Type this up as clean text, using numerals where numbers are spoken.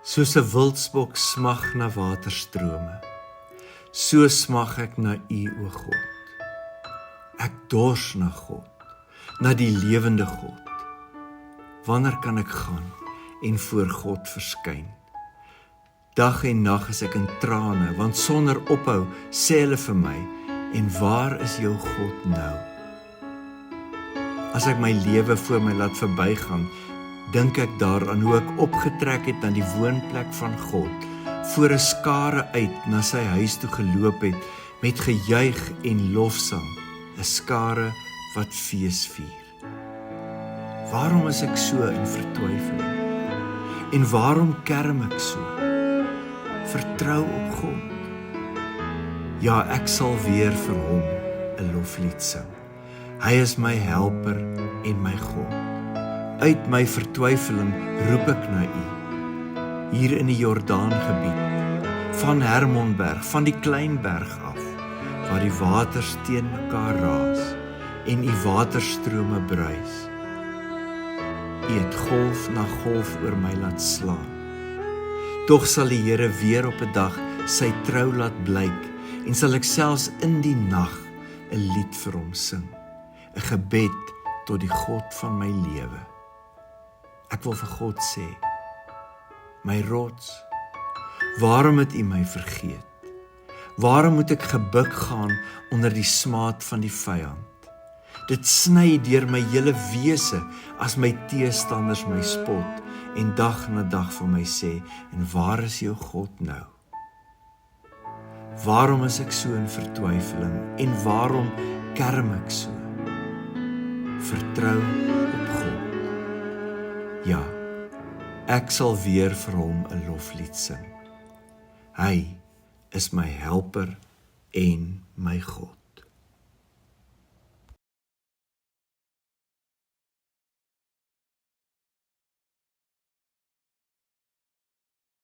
Soos 'n wildsbok smag na waterstrome, so smag ek na U, o God. Ek dors na God, na die lewende God. Wanneer kan ek gaan en voor God verskyn? Dag en nag is ek in trane, want sonder ophou sê hulle vir my, en waar is jou God nou? As ek my lewe voor my laat verbygaan, dink ek daaraan hoe ek opgetrek het na die woonplek van God, voor 'n skare uit na sy huis toe geloop het, met gejuig en lofsang, 'n skare wat fees vier. Waarom is ek so in vertwyfeling? En waarom kerm ek so? Vertrou op God. Ja, ek sal weer vir hom 'n loflied sing. Hy is my helper en my God. Uit my vertwyfeling roep ek na U. Hier in die Jordaangebied, van Hermonberg, van die Kleinberg af, waar die waters teen mekaar raas en U waterstrome bruis. U het golf na golf oor my laat slaan. Tog sal die Here weer op 'n dag sy trou laat blyk, en sal ek selfs in die nag 'n lied vir hom sing, 'n gebed tot die God van my lewe. Ek wil vir God sê, my rots, waarom het U my vergeet? Waarom moet ek gebuk gaan onder die smaad van die vyand? Dit sny deur my hele wese as my teestanders my spot en dag na dag vir my sê, en waar is jou God nou? Waarom is ek so in vertwyfeling en waarom kerm ek so? Vertrou op God. Ja, ek sal weer vir hom 'n loflied sing. Hy is my helper en my God.